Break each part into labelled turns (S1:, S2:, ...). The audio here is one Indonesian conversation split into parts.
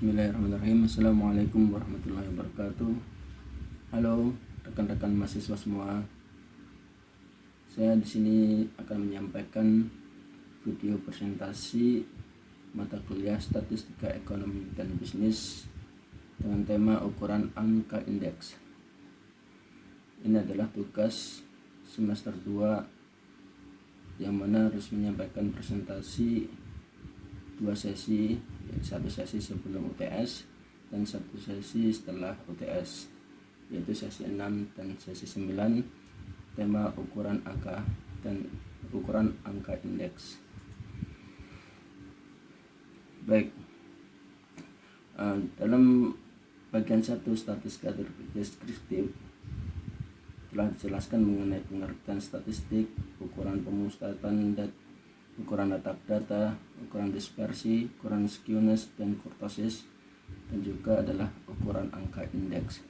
S1: Bismillahirrahmanirrahim. Assalamualaikum warahmatullahi wabarakatuh. Halo rekan-rekan mahasiswa semua. Saya di sini akan menyampaikan video presentasi mata kuliah Statistika Ekonomi dan Bisnis dengan tema ukuran angka indeks. Ini adalah tugas semester 2 yang mana harus menyampaikan presentasi 2 sesi, satu sesi sebelum UTS dan satu sesi setelah UTS, yaitu sesi 6 dan sesi 9, tema ukuran angka dan ukuran angka indeks. Baik, dalam bagian 1 statistika deskriptif telah dijelaskan mengenai pengertian statistik, ukuran pemusatan ukuran letak data, ukuran dispersi, ukuran skewness dan kurtosis, dan juga adalah ukuran angka indeks.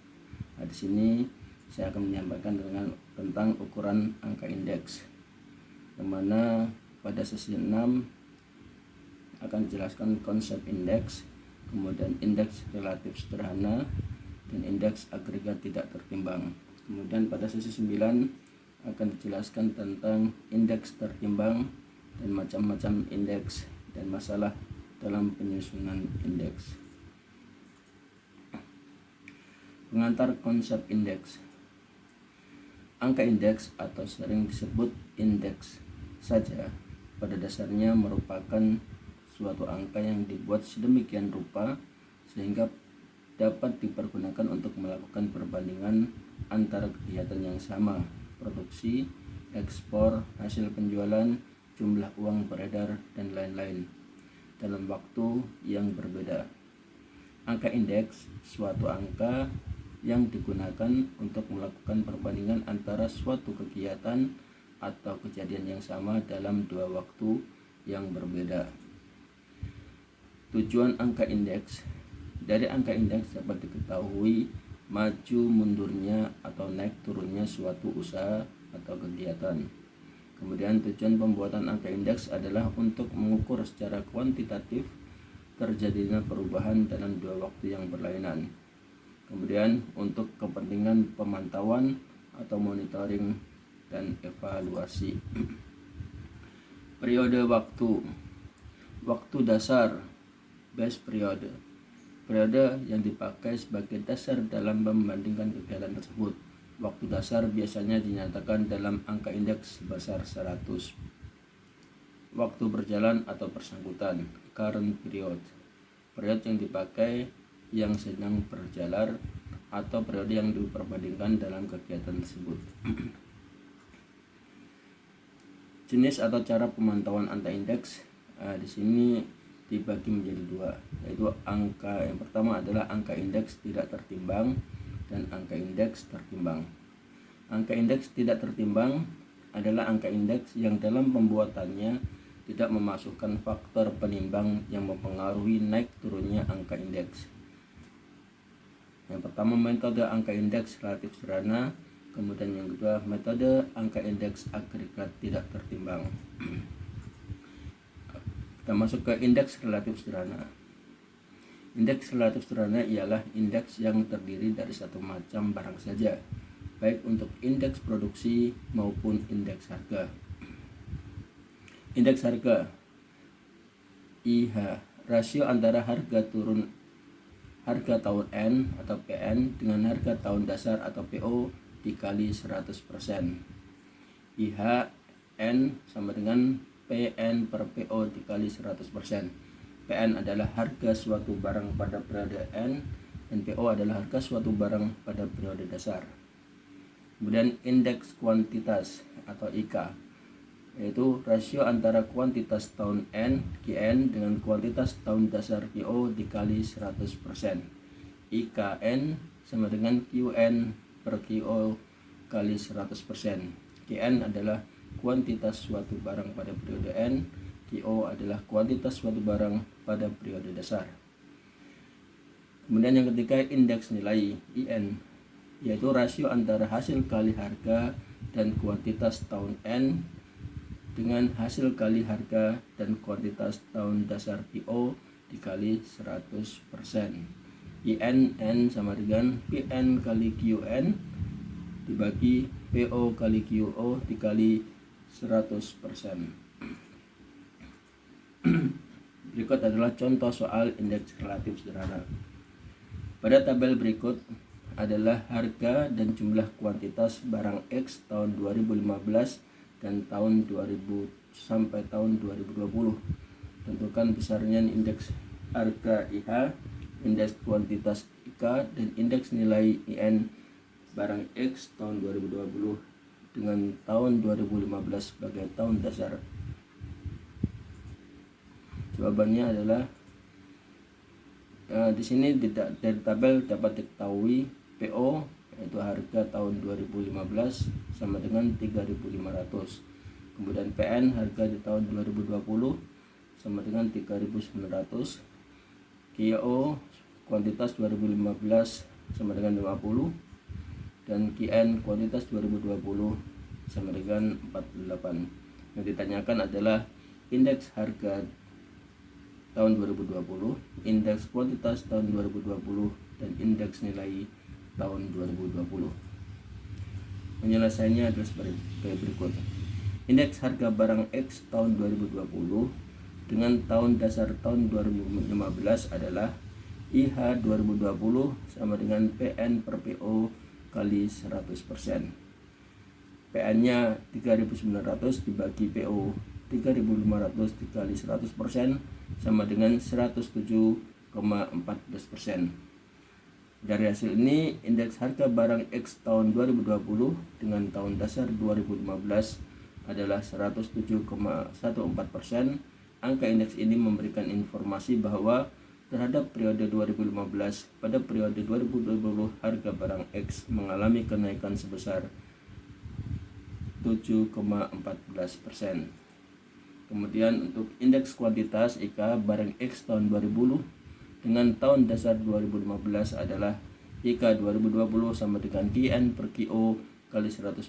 S1: Nah, di sini saya akan menyampaikan tentang ukuran angka indeks, yang mana pada sesi 6 akan dijelaskan konsep indeks, kemudian indeks relatif sederhana, dan indeks agregat tidak tertimbang. Kemudian pada sesi 9 akan dijelaskan tentang indeks tertimbang dan macam-macam indeks dan masalah dalam penyusunan indeks. Pengantar konsep indeks. Angka indeks atau sering disebut indeks saja pada dasarnya merupakan suatu angka yang dibuat sedemikian rupa sehingga dapat dipergunakan untuk melakukan perbandingan antara kegiatan yang sama, produksi, ekspor, hasil penjualan, jumlah uang beredar, dan lain-lain dalam waktu yang berbeda. Angka indeks suatu angka yang digunakan untuk melakukan perbandingan antara suatu kegiatan atau kejadian yang sama dalam dua waktu yang berbeda. Tujuan angka indeks. Dari angka indeks dapat diketahui maju mundurnya atau naik turunnya suatu usaha atau kegiatan. Kemudian tujuan pembuatan angka indeks adalah untuk mengukur secara kuantitatif terjadinya perubahan dalam dua waktu yang berlainan. Kemudian untuk kepentingan pemantauan atau monitoring dan evaluasi. Periode waktu. Waktu dasar, base period. Periode yang dipakai sebagai dasar dalam membandingkan kegiatan tersebut. Waktu dasar biasanya dinyatakan dalam angka indeks sebesar 100. Waktu berjalan atau bersangkutan, current period. Periode yang dipakai yang sedang berjalan atau periode yang diperbandingkan dalam kegiatan tersebut. Jenis atau cara pemantauan angka indeks di sini dibagi menjadi dua, yaitu angka yang pertama adalah angka indeks tidak tertimbang dan angka indeks tertimbang. Angka indeks tidak tertimbang adalah angka indeks yang dalam pembuatannya tidak memasukkan faktor penimbang yang mempengaruhi naik turunnya angka indeks. Yang pertama metode angka indeks relatif sederhana, kemudian yang kedua metode angka indeks agregat tidak tertimbang. Kita masuk ke indeks relatif sederhana. Indeks relatif sederhana ialah indeks yang terdiri dari satu macam barang saja, baik untuk indeks produksi maupun indeks harga. Indeks harga IH, rasio antara harga tahun N atau PN dengan harga tahun dasar atau PO dikali 100%. IH N sama dengan PN per PO dikali 100%. PN adalah harga suatu barang pada periode N dan PO adalah harga suatu barang pada periode dasar. Kemudian indeks kuantitas atau IK, yaitu rasio antara kuantitas tahun N QN dengan kuantitas tahun dasar QO dikali 100%. IKN sama dengan QN per QO kali 100%. QN adalah kuantitas suatu barang pada periode N, QO adalah kuantitas suatu barang pada periode dasar. Kemudian yang ketiga indeks nilai IN, yaitu rasio antara hasil kali harga dan kuantitas tahun N dengan hasil kali harga dan kuantitas tahun dasar PO dikali 100%. IN N sama dengan PN kali QN dibagi PO kali QO dikali 100%. Berikut adalah contoh soal indeks relatif sederhana. Pada tabel berikut adalah harga dan jumlah kuantitas barang X tahun 2015 dan tahun 2000 sampai tahun 2020. Tentukan besarnya indeks harga IH, indeks kuantitas IK, dan indeks nilai IN barang X tahun 2020 dengan tahun 2015 sebagai tahun dasar. Jawabannya adalah di sini dari tabel dapat diketahui PO yaitu harga tahun 2015 sama dengan 3.500. Kemudian PN harga di tahun 2020 sama dengan 3.900. QO kuantitas 2015 sama dengan 50 dan QN kuantitas 2020 sama dengan 48. Yang ditanyakan adalah indeks harga tahun 2020, indeks kuantitas tahun 2020, dan indeks nilai tahun 2020. Penyelesaiannya adalah sebagai berikut. Indeks harga barang X tahun 2020 dengan tahun dasar tahun 2015 adalah IH 2020 sama dengan PN per PO kali 100%. PN-nya 3.900 dibagi PO 3.500 dikali 100% sama dengan 107,14%. Dari hasil ini, indeks harga barang X tahun 2020 dengan tahun dasar 2015 adalah 107,14%. Angka indeks ini memberikan informasi bahwa terhadap periode 2015, pada periode 2020 harga barang X mengalami kenaikan sebesar 7,14%. Kemudian untuk indeks kuantitas IK barang X tahun 2020 dengan tahun dasar 2015 adalah IK 2020 sama dengan QN per QO kali 100%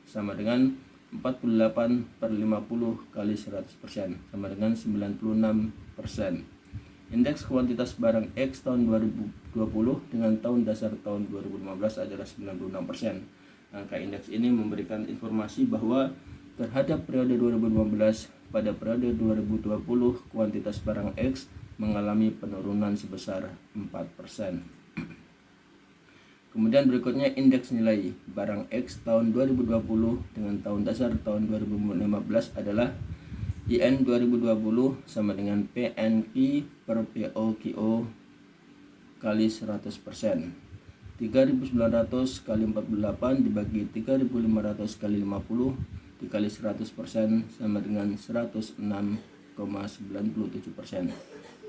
S1: sama dengan 48 per 50 kali 100% sama dengan 96%. Indeks kuantitas barang X tahun 2020 dengan tahun dasar tahun 2015 adalah 96%. Angka indeks ini memberikan informasi bahwa terhadap periode 2015, pada periode 2020 kuantitas barang X mengalami penurunan sebesar 4%. Kemudian berikutnya indeks nilai barang X tahun 2020 dengan tahun dasar tahun 2015 adalah IN 2020 sama dengan PNQ per POQO kali 100%. 3.900 kali 48 dibagi 3.500 kali 50 dikali 100% sama dengan 106,97%.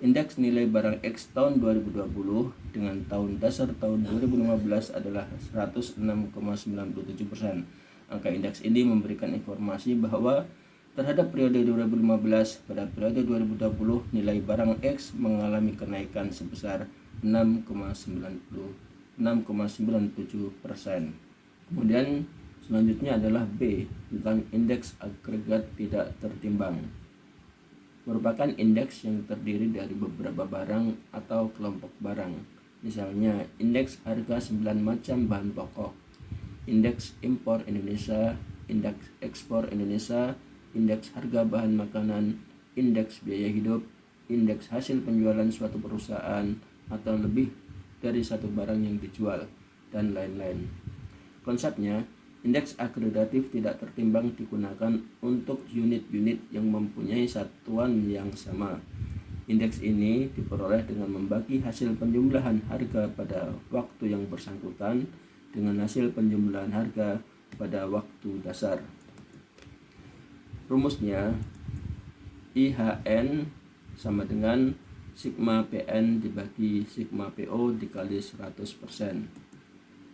S1: Indeks nilai barang X tahun 2020 dengan tahun dasar tahun 2015 adalah 106,97%. Angka indeks ini memberikan informasi bahwa terhadap periode 2015, pada periode 2020 nilai barang X mengalami kenaikan sebesar 6,97%. Kemudian selanjutnya adalah B tentang indeks agregat tidak tertimbang. Merupakan indeks yang terdiri dari beberapa barang atau kelompok barang. Misalnya indeks harga 9 macam bahan pokok, indeks impor Indonesia, indeks ekspor Indonesia, indeks harga bahan makanan, indeks biaya hidup, indeks hasil penjualan suatu perusahaan atau lebih dari satu barang yang dijual, dan lain-lain. Konsepnya, indeks agregatif tidak tertimbang digunakan untuk unit-unit yang mempunyai satuan yang sama. Indeks ini diperoleh dengan membagi hasil penjumlahan harga pada waktu yang bersangkutan dengan hasil penjumlahan harga pada waktu dasar. Rumusnya, IHN sama dengan sigma PN dibagi sigma PO dikali 100%.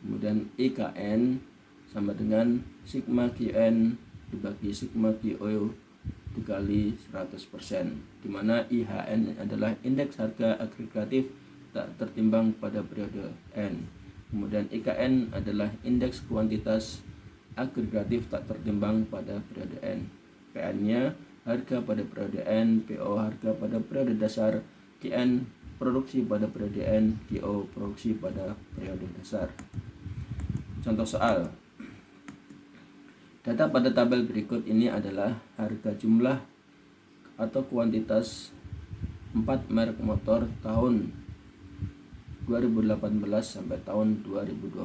S1: Kemudian IKN sama dengan sigma QN dibagi sigma QO dikali 100%, di mana IHN adalah indeks harga agregatif tak tertimbang pada periode N. Kemudian IKN adalah indeks kuantitas agregatif tak tertimbang pada periode N. PN-nya harga pada periode N, PO harga pada periode dasar, QN produksi pada periode N, QO produksi pada periode dasar. Contoh soal. Data pada tabel berikut ini adalah harga jumlah atau kuantitas 4 merek motor tahun 2018 sampai tahun 2020.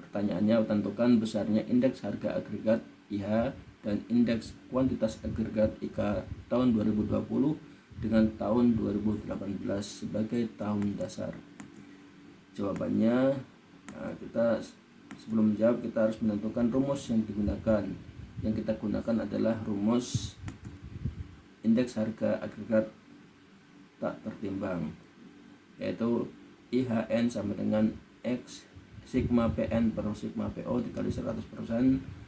S1: Pertanyaannya, tentukan besarnya indeks harga agregat IH dan indeks kuantitas agregat IK tahun 2020 dengan tahun 2018 sebagai tahun dasar. Jawabannya, kita sebelum menjawab kita harus menentukan rumus yang digunakan. Yang kita gunakan adalah rumus indeks harga agregat tak tertimbang, yaitu IHN sama dengan X sigma PN per sigma PO dikali 100%.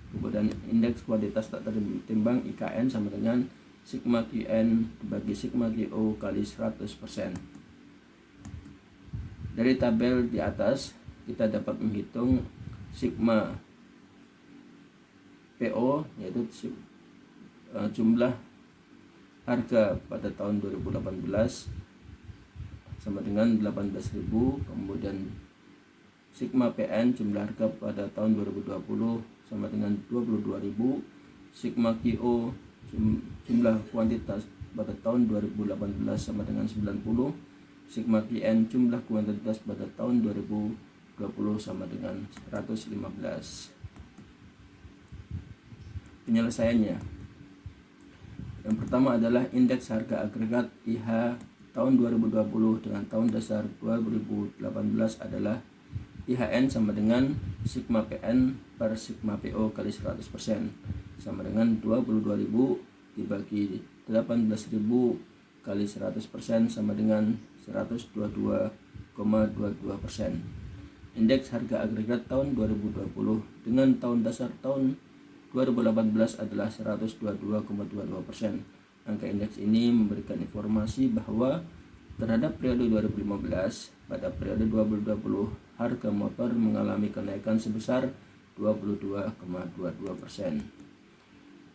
S1: Kemudian indeks kuantitas tak tertimbang IKN sama dengan sigma QN bagi sigma QO kali 100%. Dari tabel di atas kita dapat menghitung sigma PO, yaitu jumlah harga pada tahun 2018 sama dengan 18.000. Kemudian sigma PN jumlah harga pada tahun 2020 sama dengan 22.000. Sigma QO jumlah kuantitas pada tahun 2018 sama dengan 90. Sigma QN jumlah kuantitas pada tahun 2020 sama dengan 115. Penyelesaiannya, yang pertama adalah indeks harga agregat IH tahun 2020 dengan tahun dasar 2018 adalah IHN sama dengan sigma PN per sigma PO kali 100% sama dengan 22.000 dibagi 18.000 kali 100% sama dengan 122,22%. Indeks harga agregat tahun 2020 dengan tahun dasar tahun 2018 adalah 122,22%. Angka indeks ini memberikan informasi bahwa terhadap periode 2015, pada periode 2020 harga motor mengalami kenaikan sebesar 22,22%.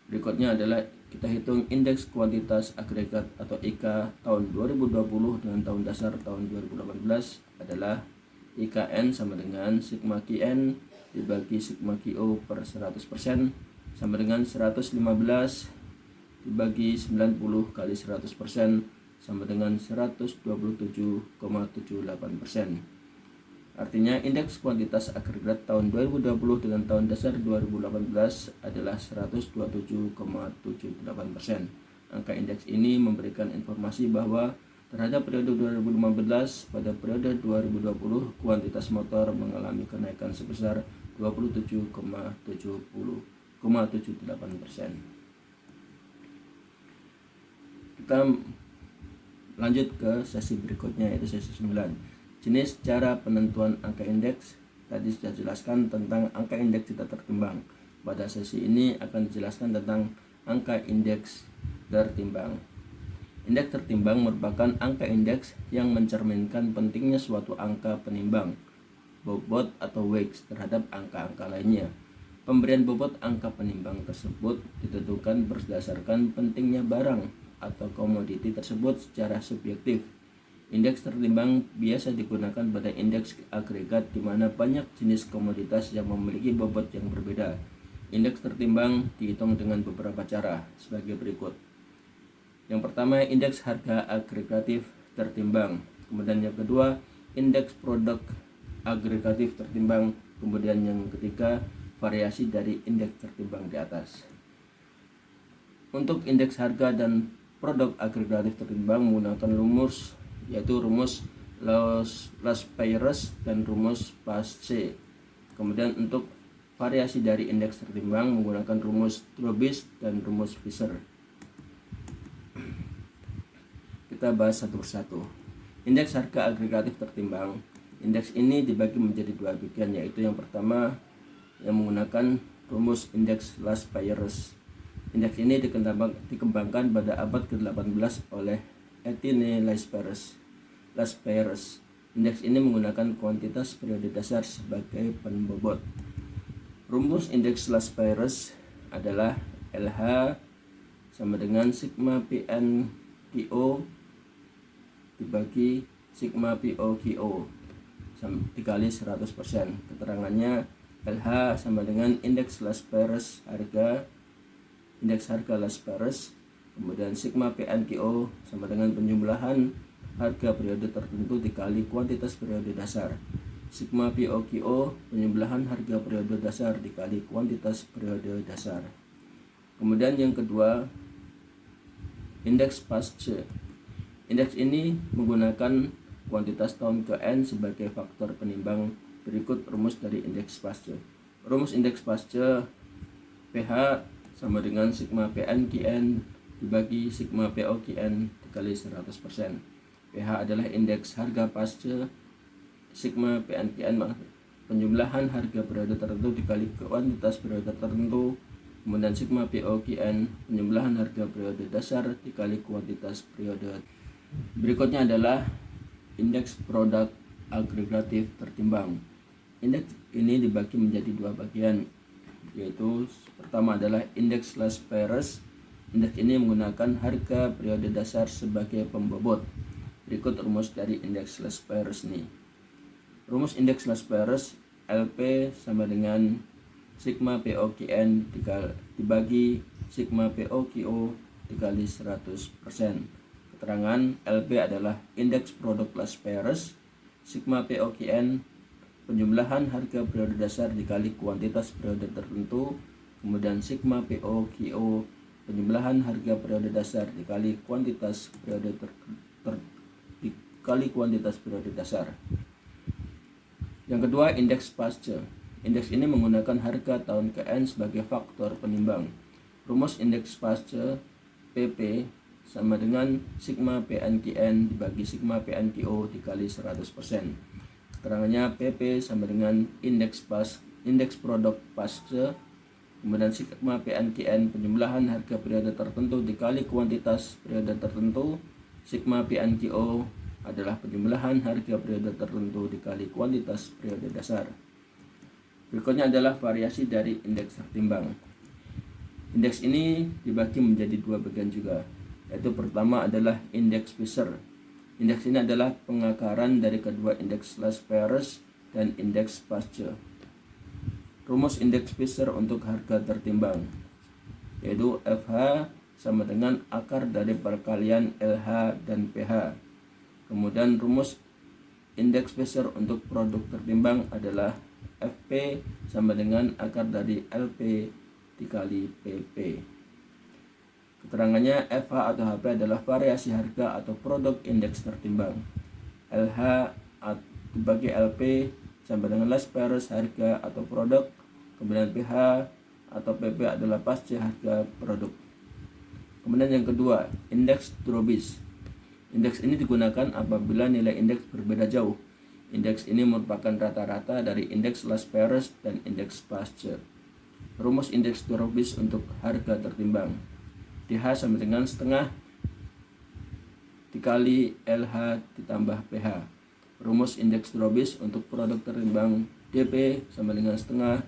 S1: Berikutnya adalah kita hitung indeks kuantitas agregat atau IK tahun 2020 dengan tahun dasar tahun 2018 adalah IKN sama dengan sigma QN dibagi sigma QO per 100% sama dengan 115 dibagi 90 kali 100% sama dengan 127,78%. Artinya indeks kuantitas agregat tahun 2020 dengan tahun dasar 2018 adalah 127,78%. Angka indeks ini memberikan informasi bahwa terhadap periode 2015, pada periode 2020 kuantitas motor mengalami kenaikan sebesar 27,78%. Kita lanjut ke sesi berikutnya, yaitu sesi 9. Jenis cara penentuan angka indeks. Tadi sudah jelaskan tentang angka indeks tidak tertimbang. Pada sesi ini akan dijelaskan tentang angka indeks tertimbang. Indeks tertimbang merupakan angka indeks yang mencerminkan pentingnya suatu angka penimbang, bobot atau weights terhadap angka-angka lainnya. Pemberian bobot angka penimbang tersebut ditentukan berdasarkan pentingnya barang atau komoditi tersebut secara subjektif. Indeks tertimbang biasa digunakan pada indeks agregat di mana banyak jenis komoditas yang memiliki bobot yang berbeda. Indeks tertimbang dihitung dengan beberapa cara sebagai berikut. Yang pertama, indeks harga agregatif tertimbang. Kemudian yang kedua, indeks produk agregatif tertimbang. Kemudian yang ketiga, variasi dari indeks tertimbang di atas. Untuk indeks harga dan produk agregatif tertimbang menggunakan rumus, yaitu rumus Laspeyres dan rumus Paasche. Kemudian untuk variasi dari indeks tertimbang menggunakan rumus Drobis dan rumus Fisher. Kita bahas satu persatu. Indeks harga agregatif tertimbang. Indeks ini dibagi menjadi dua bagian, yaitu yang pertama yang menggunakan rumus indeks Laspeyres. Indeks ini dikembangkan pada abad ke-18 oleh Etienne Laspeyres. Indeks ini menggunakan kuantitas periode dasar sebagai pembobot. Rumus indeks Laspeyres adalah LH sama dengan sigma PN QO dibagi sigma POQO dikali 100%. Keterangannya LH sama dengan indeks last price harga, indeks harga last price, kemudian sigma PNQO sama dengan penjumlahan harga periode tertentu dikali kuantitas periode dasar. Sigma POQO penjumlahan harga periode dasar dikali kuantitas periode dasar. Kemudian yang kedua, indeks pasca. Indeks ini menggunakan kuantitas tahun ke N sebagai faktor penimbang. Berikut rumus dari indeks pasca. Rumus indeks pasca PH sama dengan sigma PNQN dibagi sigma POQN dikali 100%. PH adalah indeks harga pasca, sigma PNQN penjumlahan harga periode tertentu dikali kuantitas periode tertentu, kemudian sigma POQN penjumlahan harga periode dasar dikali kuantitas periode. Berikutnya adalah indeks produk agregatif tertimbang. Indeks ini dibagi menjadi dua bagian, yaitu pertama adalah indeks last price. Indeks ini menggunakan harga periode dasar sebagai pembobot. Berikut rumus dari indeks last price ini. Rumus indeks last price LP sama dengan sigma POQN dibagi sigma POQO dikali 100%. Keterangan LP adalah indeks produk last price, sigma POQN penjumlahan harga periode dasar dikali kuantitas periode tertentu, kemudian sigma POQO penjumlahan harga periode dasar dikali kuantitas periode dikali kuantitas periode dasar. Yang kedua, indeks pasca. Indeks ini menggunakan harga tahun ke N sebagai faktor penimbang. Rumus indeks pasca PP sama dengan sigma PNQN dibagi sigma PNQO dikali 100%. Keterangannya PP sama dengan indeks produk pasca, kemudian sigma PNQN penjumlahan harga periode tertentu dikali kuantitas periode tertentu, sigma PNQO adalah penjumlahan harga periode tertentu dikali kuantitas periode dasar. Berikutnya adalah variasi dari indeks tertimbang. Indeks ini dibagi menjadi dua bagian juga, yaitu pertama adalah indeks Fisher. Indeks ini adalah pengakaran dari kedua indeks last price dan indeks pasca. Rumus indeks Fisher untuk harga tertimbang, yaitu FH sama dengan akar dari perkalian LH dan PH. Kemudian rumus indeks Fisher untuk produk tertimbang adalah FP sama dengan akar dari LP dikali PP. Keterangannya FH atau HP adalah variasi harga atau produk indeks tertimbang. LH dibagi LP sama dengan last price harga atau produk, kemudian PH atau PP adalah pasca harga produk. Kemudian yang kedua, indeks Drobis. Indeks ini digunakan apabila nilai indeks berbeda jauh. Indeks ini merupakan rata-rata dari indeks last price dan indeks pasca. Rumus indeks Drobis untuk harga tertimbang. DH sama dengan setengah dikali LH ditambah PH. Rumus indeks Drobis untuk produk tertimbang DP sama dengan setengah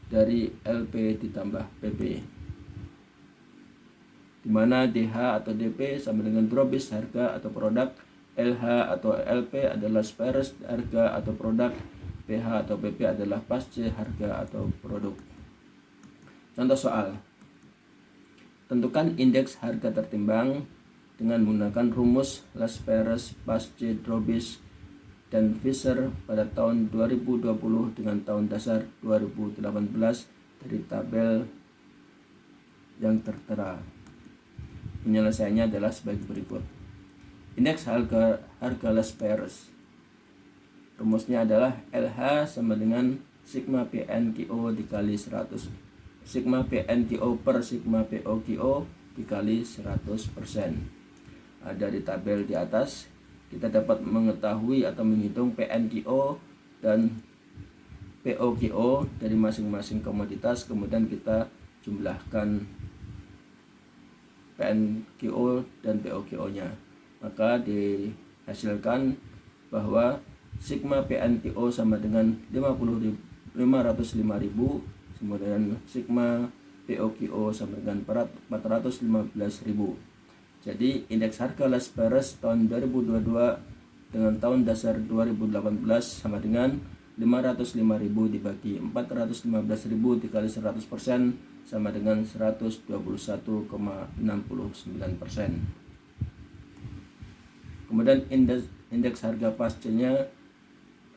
S1: dari LP ditambah PP, di mana DH atau DP sama dengan Drobis harga atau produk, LH atau LP adalah spares harga atau produk, PH atau PP adalah pasca harga atau produk. Contoh soal. Tentukan indeks harga tertimbang dengan menggunakan rumus last price, pasca, Drobis, dan Fisher pada tahun 2020 dengan tahun dasar 2018 dari tabel yang tertera. Penyelesaiannya adalah sebagai berikut. Indeks harga last price. Rumusnya adalah LH sama dengan sigma PNQO dikali 100. Sigma PNQO per sigma POQO dikali 100%. Dari tabel di atas kita dapat mengetahui atau menghitung PNQO dan POQO dari masing-masing komoditas, kemudian kita jumlahkan PNQO dan POQO-nya. Maka dihasilkan bahwa sigma PNQO sama dengan 505.000, kemudian sigma POQO sama dengan 415.000. Jadi indeks harga las Paris tahun 2022 dengan tahun dasar 2018 sama dengan 505.000 dibagi 415.000 dikali 100% sama dengan 121,69%. Kemudian indeks harga pascanya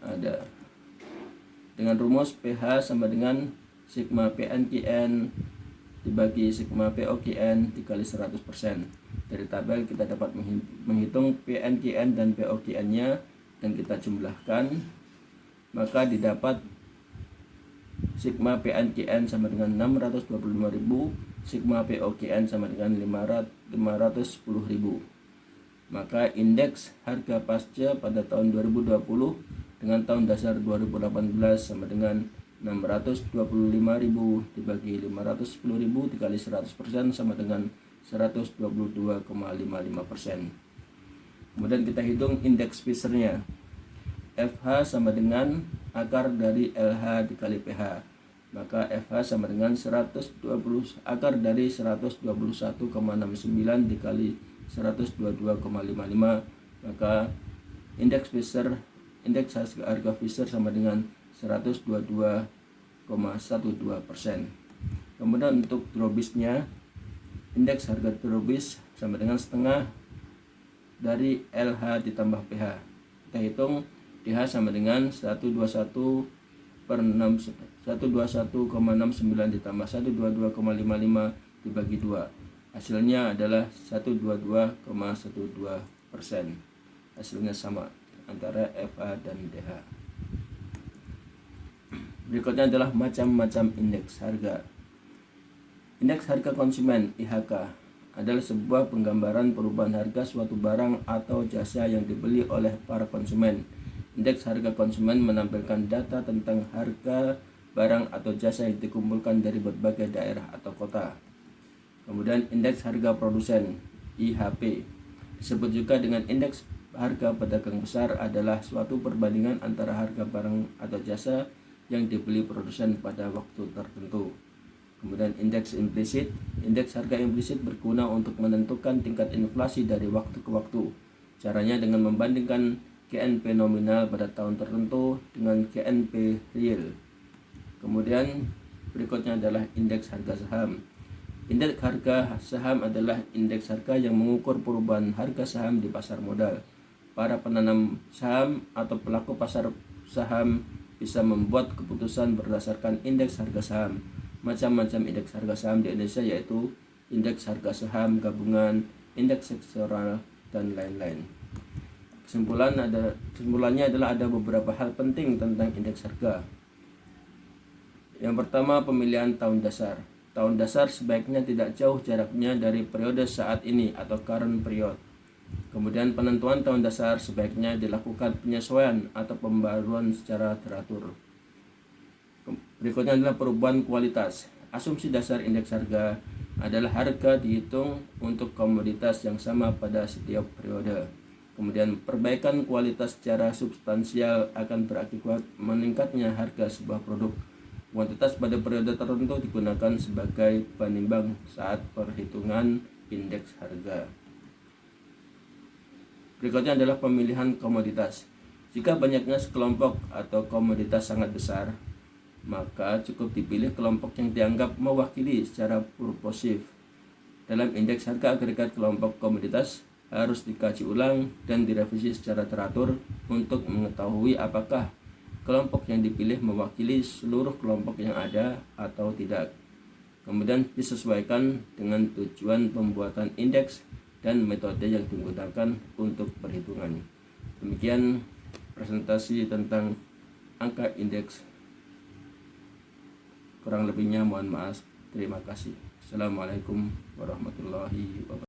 S1: ada dengan rumus PH sama dengan sigma PNKN dibagi sigma POKN dikali 100%. Dari tabel kita dapat menghitung PNKN dan POKN-nya dan kita jumlahkan, maka didapat sigma PNKN sama dengan 625.000, sigma POKN sama dengan 510.000. Maka indeks harga pasca pada tahun 2020 dengan tahun dasar 2018 sama dengan 625.000 dibagi 510.000 dikali 100% sama dengan 122,55%. Kemudian kita hitung indeks Fisher-nya. FH sama dengan akar dari LH dikali PH. Maka FH sama dengan 120 akar dari 121,69 dikali 122,55. Maka indeks harga Fisher sama dengan 122,12%. Kemudian untuk Drobis-nya, indeks harga Drobis sama dengan setengah dari LH ditambah PH. Kita hitung DH sama dengan 121,69 ditambah 122,55 dibagi 2. Hasilnya adalah 122,12%. Hasilnya sama antara FH dan DH. Berikutnya adalah macam-macam indeks harga. Indeks harga konsumen (IHK) adalah sebuah penggambaran perubahan harga suatu barang atau jasa yang dibeli oleh para konsumen. Indeks harga konsumen menampilkan data tentang harga barang atau jasa yang dikumpulkan dari berbagai daerah atau kota. Kemudian indeks harga produsen (IHP) disebut juga dengan indeks harga pedagang besar, adalah suatu perbandingan antara harga barang atau jasa yang dibeli produsen pada waktu tertentu. Kemudian indeks implisit. Indeks harga implisit berguna untuk menentukan tingkat inflasi dari waktu ke waktu. Caranya dengan membandingkan GNP nominal pada tahun tertentu dengan GNP real. Kemudian berikutnya adalah indeks harga saham. Indeks harga saham adalah indeks harga yang mengukur perubahan harga saham di pasar modal. Para penanam saham atau pelaku pasar saham bisa membuat keputusan berdasarkan indeks harga saham. Macam-macam indeks harga saham di Indonesia yaitu indeks harga saham gabungan, indeks sektoral, dan lain-lain. Kesimpulannya adalah ada beberapa hal penting tentang indeks harga. Yang pertama, pemilihan tahun dasar. Tahun dasar sebaiknya tidak jauh jaraknya dari periode saat ini atau current period. Kemudian penentuan tahun dasar sebaiknya dilakukan penyesuaian atau pembaruan secara teratur. Berikutnya adalah perubahan kualitas. Asumsi dasar indeks harga adalah harga dihitung untuk komoditas yang sama pada setiap periode. Kemudian perbaikan kualitas secara substansial akan berakibat meningkatnya harga sebuah produk. Kuantitas pada periode tertentu digunakan sebagai penimbang saat perhitungan indeks harga. Berikutnya adalah pemilihan komoditas. Jika banyaknya sekelompok atau komoditas sangat besar, maka cukup dipilih kelompok yang dianggap mewakili secara purposif. Dalam indeks harga agregat, kelompok komoditas harus dikaji ulang dan direvisi secara teratur untuk mengetahui apakah kelompok yang dipilih mewakili seluruh kelompok yang ada atau tidak. Kemudian disesuaikan dengan tujuan pembuatan indeks dan metode yang digunakan untuk perhitungan. Demikian presentasi tentang angka indeks. Kurang lebihnya mohon maaf. Terima kasih. Assalamualaikum warahmatullahi wabarakatuh.